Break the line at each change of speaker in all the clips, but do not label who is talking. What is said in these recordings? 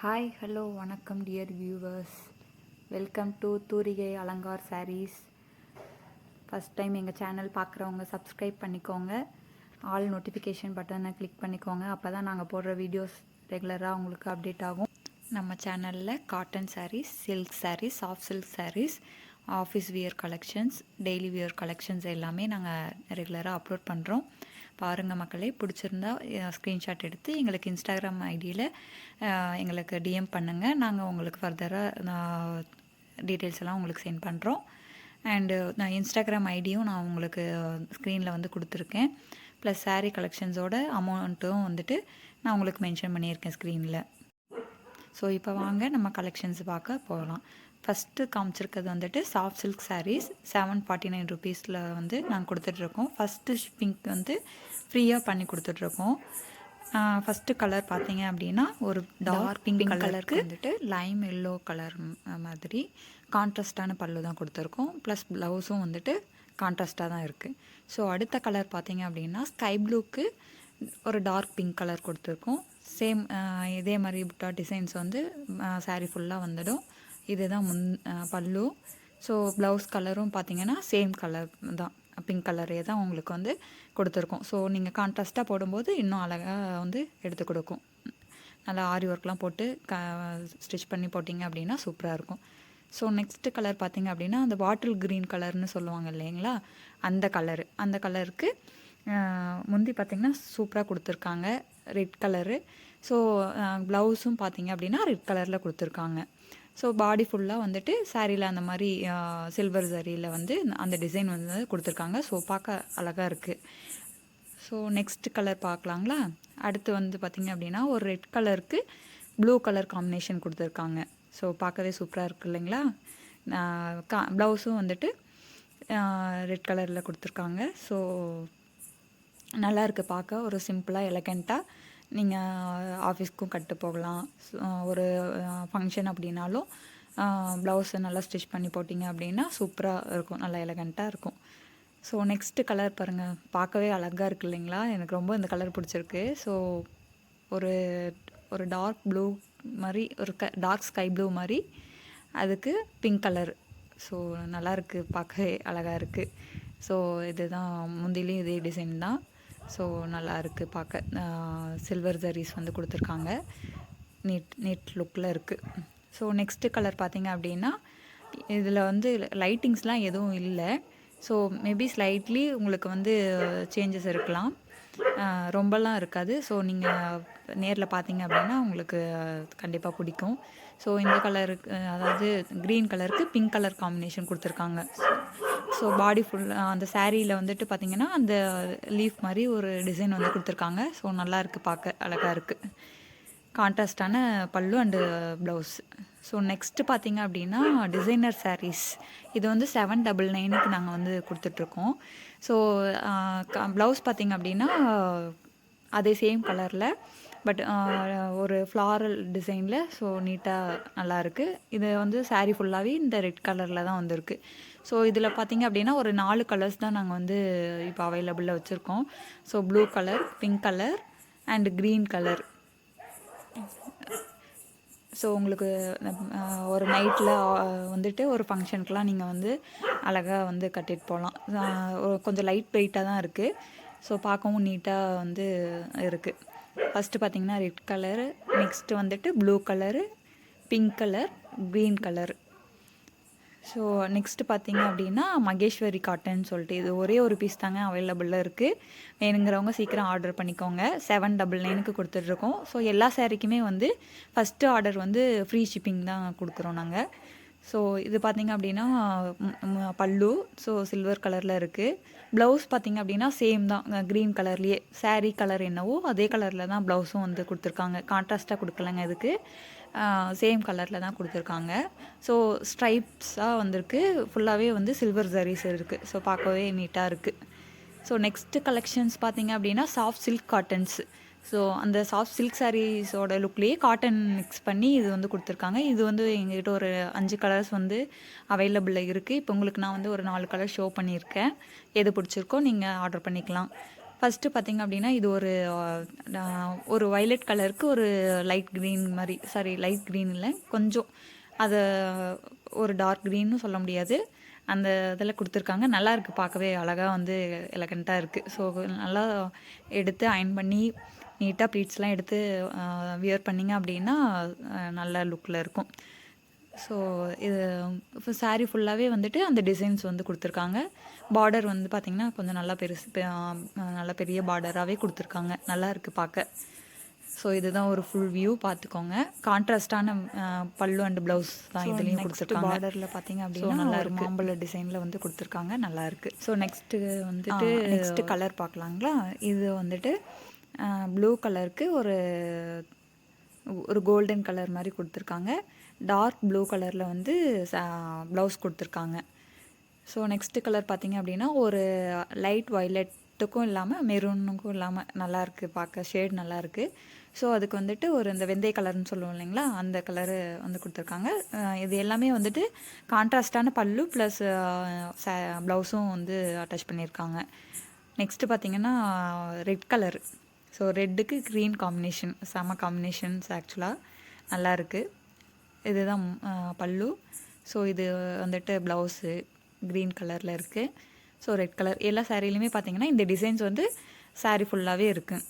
Hi hello வணக்கம் dear viewers. Welcome to Thoorigai Alankar sarees. First time எங்கள் channel பார்க்குறவங்க subscribe பண்ணிக்கோங்க. ஆல் நோட்டிஃபிகேஷன் பட்டனை கிளிக் பண்ணிக்கோங்க. அப்போ தான் நாங்கள் போடுற வீடியோஸ் ரெகுலராக உங்களுக்கு அப்டேட் ஆகும். நம்ம சேனலில் cotton saris, silk saris, soft silk saris, office wear collections, daily wear collections எல்லாமே நாங்கள் ரெகுலராக அப்லோட் பண்ணுறோம். பாருங்கள் மக்களே, பிடிச்சிருந்தா ஸ்க்ரீன்ஷாட் எடுத்து எங்களுக்கு இன்ஸ்டாகிராம் ஐடியில் எங்களுக்கு டிஎம் பண்ணுங்கள். நாங்கள் உங்களுக்கு ஃபர்தராக டீட்டெயில்ஸ் எல்லாம் உங்களுக்கு சென்ட் பண்ணுறோம். அண்டு நான் இன்ஸ்டாகிராம் ஐடியும் நான் உங்களுக்கு ஸ்க்ரீனில் வந்து கொடுத்துருக்கேன். ப்ளஸ் சாரீ கலெக்ஷன்ஸோட அமௌண்ட்டும் வந்துட்டு நான் உங்களுக்கு மென்ஷன் பண்ணியிருக்கேன் ஸ்க்ரீனில். ஸோ இப்போ வாங்க நம்ம கலெக்ஷன்ஸ் பார்க்க போகலாம். ஃபஸ்ட்டு காமிச்சிருக்கிறது வந்துட்டு சாஃப்ட் சில்க் சாரீஸ் 749 ருபீஸில் வந்து நாங்கள் கொடுத்துட்ருக்கோம். ஃபஸ்ட்டு ஷிப்பிங் வந்து ஃப்ரீயாக பண்ணி கொடுத்துட்ருக்கோம். ஃபஸ்ட்டு கலர் பார்த்தீங்க அப்படின்னா ஒரு டார்க் பிங்க் கலருக்கு வந்துட்டு லைம் எல்லோ கலர் மாதிரி கான்ட்ராஸ்டான பல்லு தான் கொடுத்துருக்கோம். ப்ளஸ் ப்ளவுஸும் வந்துட்டு கான்ட்ராஸ்டாக தான் இருக்குது. ஸோ அடுத்த கலர் பார்த்தீங்க அப்படின்னா ஸ்கை ப்ளூக்கு ஒரு டார்க் பிங்க் கலர் கொடுத்துருக்கோம். சேம் இதே மாதிரி புட்டா டிசைன்ஸ் வந்து சாரீ ஃபுல்லாக வந்துடும். இதுதான் பல்லு. ஸோ ப்ளவுஸ் கலரும் பார்த்தீங்கன்னா சேம் கலர் தான், பிங்க் கலரே தான் உங்களுக்கு வந்து கொடுத்துருக்கோம். ஸோ நீங்கள் கான்ட்ராஸ்ட்டாக போடும்போது இன்னும் அழகாக வந்து எடுத்து கொடுக்கும். நல்லா ஆரி ஒர்க்லாம் போட்டு ஸ்டிச் பண்ணி போட்டிங்க அப்படின்னா சூப்பராக இருக்கும். ஸோ நெக்ஸ்ட்டு கலர் பார்த்திங்க அப்படின்னா அந்த பாட்டில் க்ரீன் கலர்னு சொல்லுவாங்க இல்லைங்களா, அந்த கலருக்கு முந்தி பார்த்திங்கன்னா சூப்பராக கொடுத்துருக்காங்க, ரெட் கலரு. ஸோ ப்ளவுஸும் பார்த்திங்க அப்படின்னா ரெட் கலரில் கொடுத்துருக்காங்க. ஸோ பாடி ஃபுல்லாக வந்துட்டு சாரியில் அந்த மாதிரி சில்வர் சரியில் வந்து அந்த டிசைன் வந்து கொடுத்துருக்காங்க. ஸோ பார்க்க அழகாக இருக்குது. ஸோ நெக்ஸ்ட் கலர் பார்க்கலாங்களா. அடுத்து வந்து பார்த்திங்க அப்படின்னா ஒரு ரெட் கலருக்கு ப்ளூ கலர் காம்பினேஷன் கொடுத்துருக்காங்க. ஸோ பார்க்கவே சூப்பராக இருக்குது இல்லைங்களா. ப்ளவுஸும் வந்துட்டு ரெட் கலரில் கொடுத்துருக்காங்க. ஸோ நல்லா இருக்குது பார்க்க, ஒரு சிம்பிளாக எலகண்ட்டாக நீங்கள் ஆஃபீஸ்க்கும் கட்டு போகலாம். ஒரு ஃபங்க்ஷன் அப்படின்னாலும் ப்ளவுஸை நல்லா ஸ்டிச் பண்ணி போட்டிங்க அப்படின்னா சூப்பராக இருக்கும், நல்லா எலகண்ட்டாக இருக்கும். ஸோ நெக்ஸ்ட்டு கலர் பாருங்கள், பார்க்கவே அழகாக இருக்குது இல்லைங்களா. எனக்கு ரொம்ப இந்த கலர் பிடிச்சிருக்கு. ஸோ ஒரு டார்க் ப்ளூ மாதிரி, ஒரு டார்க் ஸ்கை ப்ளூ மாதிரி, அதுக்கு பிங்க் கலர். ஸோ நல்லாயிருக்கு, பார்க்கவே அழகாக இருக்குது. ஸோ இதுதான் முந்திலையும் இதே டிசைன் தான். ஸோ நல்லா இருக்குது பார்க்க. சில்வர் ஜரீஸ் வந்து கொடுத்துருக்காங்க, நீட் லுக்கில் இருக்குது. ஸோ நெக்ஸ்ட்டு கலர் பார்த்திங்க அப்படின்னா இதில் வந்து லைட்டிங்ஸ்லாம் எதுவும் இல்லை. ஸோ மேபி ஸ்லைட்லி உங்களுக்கு வந்து சேஞ்சஸ் இருக்கலாம், ரொம்பலாம் இருக்காது. ஸோ நீங்கள் நேரில் பார்த்தீங்க அப்படின்னா உங்களுக்கு கண்டிப்பாக பிடிக்கும். ஸோ இந்த கலருக்கு, அதாவது க்ரீன் கலருக்கு பிங்க் கலர் காம்பினேஷன் கொடுத்துருக்காங்க. ஸோ பாடி ஃபுல்லாக அந்த சாரியில் வந்துட்டு பார்த்திங்கன்னா அந்த லீஃப் மாதிரி ஒரு டிசைன் வந்து கொடுத்துருக்காங்க. ஸோ நல்லா இருக்குது, பார்க்க அழகாக இருக்குது. கான்ட்ராஸ்டான பல்லு அண்டு ப்ளவுஸ். ஸோ நெக்ஸ்ட்டு பார்த்திங்க அப்படின்னா டிசைனர் சாரீஸ். இது வந்து 799க்கு நாங்கள் வந்து கொடுத்துட்ருக்கோம். ஸோ ப்ளவுஸ் பார்த்திங்க அப்படின்னா அதே சேம் கலரில், பட் ஒரு ஃப்ளாரல் டிசைனில். ஸோ நீட்டாக நல்லாயிருக்கு. இது வந்து சாரீ ஃபுல்லாகவே இந்த ரெட் கலரில் தான் வந்திருக்கு. ஸோ இதில் பார்த்திங்க அப்படின்னா ஒரு 4 கலர்ஸ் தான் நாங்கள் வந்து இப்போ அவைலபிளில் வச்சுருக்கோம். So blue colour, pink colour and green colour. So உங்களுக்கு ஒரு நைட்டில் வந்துட்டு ஒரு ஃபங்க்ஷனுக்கெலாம் நீங்கள் வந்து அழகாக வந்து கட்டிட்டு போகலாம். கொஞ்சம் லைட் வெயிட்டாக தான் இருக்குது. ஸோ பார்க்கவும் நீட்டாக வந்து இருக்குது. ஃபஸ்ட்டு பார்த்திங்கன்னா ரெட் கலரு, நெக்ஸ்ட்டு வந்துட்டு blue colour, pink colour, green colour. So next பார்த்திங்க அப்படின்னா மகேஸ்வரி காட்டன் சொல்லிட்டு இது ஒரே ஒரு பீஸ் தாங்க அவைலபிளில் இருக்குது. வேணுங்கிறவங்க சீக்கிரம் ஆர்டர் பண்ணிக்கோங்க. 799க்கு கொடுத்துட்ருக்கோம். ஸோ எல்லா சாரிக்குமே வந்து ஃபஸ்ட்டு ஆர்டர் வந்து ஃப்ரீ ஷிப்பிங் தான் கொடுக்குறோம் நாங்கள். ஸோ இது பார்த்திங்க அப்படின்னா பல்லு, ஸோ சில்வர் கலரில் இருக்குது. ப்ளவுஸ் பார்த்திங்க அப்படின்னா சேம் தான், க்ரீன் கலர்லேயே சாரீ கலர் என்னவோ அதே கலரில் தான் ப்ளவுஸும் வந்து கொடுத்துருக்காங்க. கான்ட்ராஸ்ட்டாக கொடுக்கலங்க, இதுக்கு சேம் கலரில் தான் கொடுத்துருக்காங்க. ஸோ ஸ்ட்ரைப்ஸாக வந்திருக்கு, ஃபுல்லாகவே வந்து சில்வர் ஜரீஸ் இருக்குது. ஸோ பார்க்கவே நீட்டாக இருக்குது. ஸோ நெக்ஸ்ட்டு கலெக்ஷன்ஸ் பார்த்திங்க அப்படின்னா சாஃப்ட் சில்க் காட்டன்ஸ். ஸோ அந்த சாஃப்ட் சில்க் சாரீஸோட லுக்லேயே காட்டன் மிக்ஸ் பண்ணி இது வந்து கொடுத்துருக்காங்க. இது வந்து எங்கள்கிட்ட ஒரு 5 கலர்ஸ் வந்து அவைலபிளில் இருக்குது. இப்போ உங்களுக்கு நான் வந்து ஒரு 4 கலர் ஷோ பண்ணியிருக்கேன். எது பிடிச்சிருக்கோ நீங்கள் ஆர்டர் பண்ணிக்கலாம். ஃபஸ்ட்டு பார்த்திங்க அப்படின்னா இது ஒரு வயலட் கலருக்கு ஒரு லைட் க்ரீன் மாதிரி, லைட் க்ரீன் இல்லை, கொஞ்சம் அதை ஒரு டார்க் க்ரீன்னு சொல்ல முடியாது, அந்த இதில் கொடுத்துருக்காங்க. நல்லா இருக்குது, பார்க்கவே அழகாக வந்து எலகண்ட்டாக இருக்குது. ஸோ நல்லா எடுத்து அயன் பண்ணி நீட்டாக ப்ளீட்ஸ்லாம் எடுத்து வியர் பண்ணிங்க அப்படின்னா நல்ல லுக்கில் இருக்கும். ஸோ இது இப்போ சாரீ ஃபுல்லாகவே வந்துட்டு அந்த டிசைன்ஸ் வந்து கொடுத்துருக்காங்க. பார்டர் வந்து பார்த்திங்கன்னா கொஞ்சம் நல்லா நல்லா பெரிய பார்டராகவே கொடுத்துருக்காங்க. நல்லா இருக்குது பார்க்க. ஸோ இதுதான் ஒரு ஃபுல் வியூ பார்த்துக்கோங்க. கான்ட்ராஸ்டான பல்லு அண்ட் ப்ளவுஸ் தான் இதுலேயும் கொடுத்துருக்காங்க. பார்டரில் பார்த்திங்க அப்படின்னா நல்லா ஒரு மாம்பழ டிசைனில் வந்து கொடுத்துருக்காங்க. நல்லா இருக்குது. ஸோ நெக்ஸ்ட்டு கலர் பார்க்கலாங்களா. இது வந்துட்டு ப்ளூ கலருக்கு ஒரு கோல்டன் கலர் மாதிரி கொடுத்துருக்காங்க. டார்க் ப்ளூ கலரில் வந்து ப்ளவுஸ் கொடுத்துருக்காங்க. ஸோ நெக்ஸ்ட்டு கலர் பார்த்திங்க அப்படின்னா ஒரு லைட் வயலட்டுக்கும் இல்லாமல் மெரூனுக்கும் இல்லாமல் நல்லாயிருக்கு பார்க்க, ஷேட் நல்லாயிருக்கு. ஸோ அதுக்கு வந்துட்டு இந்த வெந்தய கலர்னு சொல்லுவோம் இல்லைங்களா, அந்த கலரு வந்து கொடுத்துருக்காங்க. இது எல்லாமே வந்துட்டு கான்ட்ராஸ்டான பல்லு ப்ளஸ் ப்ளவுஸும் வந்து அட்டாச் பண்ணியிருக்காங்க. நெக்ஸ்ட்டு பார்த்திங்கன்னா ரெட் கலர். ஸோ ரெட்டுக்கு க்ரீன் காம்பினேஷன், செம காம்பினேஷன்ஸ் ஆக்சுவலாக நல்லாயிருக்கு. இதுதான் பல்லு. ஸோ இது வந்துட்டு ப்ளவுஸு க்ரீன் கலரில் இருக்குது. ஸோ ரெட் கலர் எல்லா சாரீலையுமே பார்த்திங்கன்னா இந்த டிசைன்ஸ் வந்து சாரீ ஃபுல்லாகவே இருக்குது.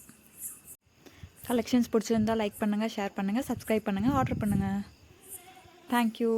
கலெக்ஷன்ஸ் பிடிச்சிருந்தால் லைக் பண்ணுங்கள், ஷேர் பண்ணுங்கள், சப்ஸ்கிரைப் பண்ணுங்கள், ஆர்டர் பண்ணுங்கள். தேங்க்யூ.